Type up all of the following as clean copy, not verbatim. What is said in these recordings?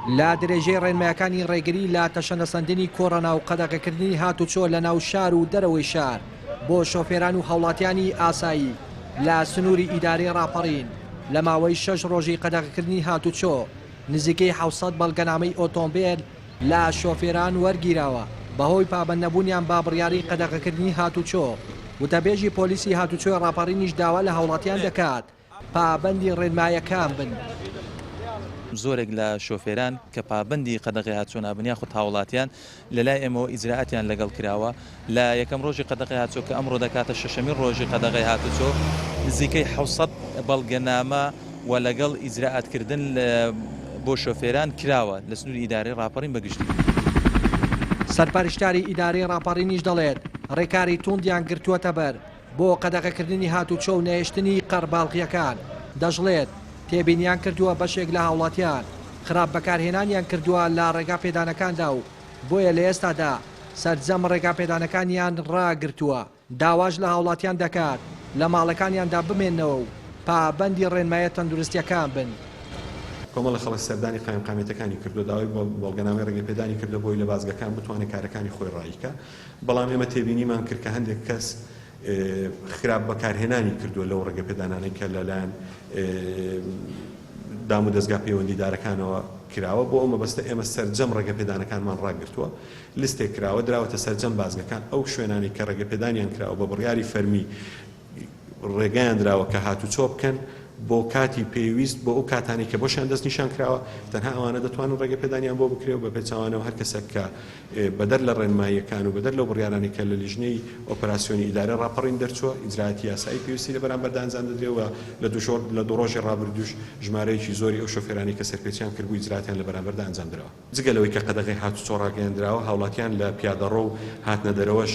لا درێژەی ڕێنمایەکانی ڕێگری لا تەشەنەسەندنی کۆڕەنا و قەدەغەکردنی هاتوچۆ لە ناو شار و دەرەوەی شار بۆ شۆفێران و هاوڵاتیانی ئاسایی لا سنووری ئیدارەی ڕاپەڕین لە ماوەی 6 ڕۆژی قەدەغەکردنی هاتوچۆ نزیکەی 700 بەڵگەنامەی ئۆتۆمبیل لا شۆفێران وەرگیراوە بەهۆی پابەند نەبوونیان با بڕیاری قەدەغەکردنی هاتوچۆ. وتەبێژی پۆلیسی هاتوچۆی ڕاپەڕینیش داوا لە هاوڵاتیان دەکات پابەندی ڕێنمایەکان بن. زۆرێک لە شۆفێران کە پابەندی قەدەغی هاتوچۆ نابنیان خۆ هاوڵاتیان لەلای ئێمەوە ئیجراعاتیان لەگەڵ کراوە لە یەکەم ڕۆژی قەدەغی هاتوچۆ کە ئەمڕۆ دەکاتە شەشەمین ڕۆژی قەدەغی هاتوچۆ نزیکەی 700 بەڵگەنامە و لەگەڵ ئیجراعاتکردن بۆ شۆفێران کراوە لە سنووری ئیدارەی ڕاپەڕین بەگشتی. سەرپەرشتاری ئیدارەی ڕاپەڕینیش دەڵێت ڕێکاری توندیان گرتووەتە بەر بۆ قەدەغەکردنی هاتوچۆ و نەهێشتنی قەرباڵغیەکان. دەژڵێت تێبینیان کردووە بەشێک لە هاوڵاتیان خراپ بەکارهێنانیان کردووە لە ڕێگا پێدانەکاندا و بۆیە لە ئێستادا سەرجەم ڕێگا پێدانەکانیان ڕاگرتووە. داواش لە هاوڵاتیان دەکات لە ماڵەکانیاندا بمێننەوە و پابەندی ڕێنمایە تەندروستیەکان بن. کۆمەڵە خەڵک سەردانی قایمقامێتەکانی کردو داوای بەڵگەنامەی ڕێگەپێدانی کردو بۆی لە بازگەکان بتوانێت کارەکانی خۆی ڕایکە. بەڵام ئێمە تێبینیمان کرد کە هەندێک کەس خراپ بەکارهێنانی کردووە لەو ڕێگەپێدانانەی کە لەلایەن دام و دەستگا پەیوەندیدارەکانەوە کراوە بۆ ئەو مەبەستە ئێمە سەرجەم ڕێگەپێدانەکانمان ڕاگرتووە لیستێک کراوە دراوەتە سەرجەم بازگەکان ئەو شوێنانی کە ڕێگەپێدانیان کراوە بە بڕیاری فەرمی ڕێگەیان دراوە کە هاتوچۆ بکەن بۆ کاتی پێویست بۆ ئەو کاتانی کە بۆشیان دەست نیشان کراوە تەنها ئەوانە دەتوانن ڕێگەپێدانیان بۆ بکرێت بە پێچوانەوە هەر کەسێک کە بەدەر لە ڕێنماییەکان و بەدەر لەو بڕیارانی کە لە لیژنەی ئۆپەراسیۆنی ئیدارە ڕاپەڕین دەرچووە ئیجراعاتی یاسایی پێویستی لە بەرامبەر ئەنجام دەدرێتەوە لە دوو ڕۆژی ڕابردووش ژمارەیەکی زۆری ئەو شۆفێرانی کە سەرپێچیان کردبوو ئیجراعاتیان لە بەرامبەردا ئەنجام درەوە. جگەلەوەی کە قەدەغی هاتوچۆ ڕاگەیاندراوە هاوڵاتیان لە پیادەڕۆ و هاتنە دەرەوەش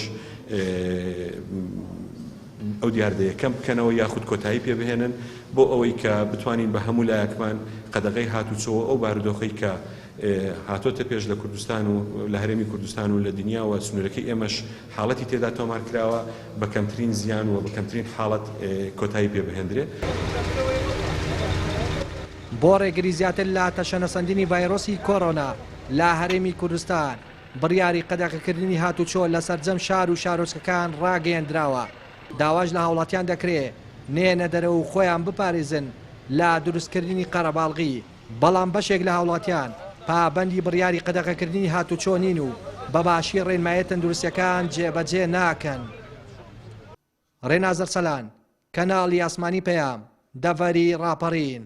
ئەو دیاردەیەکەم بکەنەوە یاخود کۆتایی پێ بهێنن بۆ ئەوەی کە بتوانین بە هەموو لایەکمان قەدەغەی هاتوچۆ ئەو بارودۆخەی کە هاتۆتە پێش لە کوردستان و لە هەرێمی کوردستان و لە دنیا و سنوورەکەی ئێمەش حاڵەتی تێدا تۆمار کراوە بە کەمترین زیان و بە کەمترین حاڵەت کۆتایی پێ بهێندرێت. بۆ ڕێگری زیاتر لە تەشەنەسەندنی ڤایرۆسی کۆڕۆنا لە هەرێمی کوردستان بڕیاری قەدەغەکردنی هاتوچۆ لە سەرجەم شار و شارۆچکەکان ڕاگەیاندراوە. داواش لە هاوڵاتیان دەکرێت نێنە دەرەوە و خۆیان بپارێزن لە دروستکردنی قەرەباڵغی بەڵام بەشێک لە هاوڵاتیان پابەندی بڕیاری قەدەغەکردنی هاتوچۆ نین و بەباشی ڕێنمایە تەندروستیەکان جێبەجێ ناکەن. ڕێنازەر سەلان کەناڵی ئاسمانی پەیام دەڤەری ڕاپەڕین.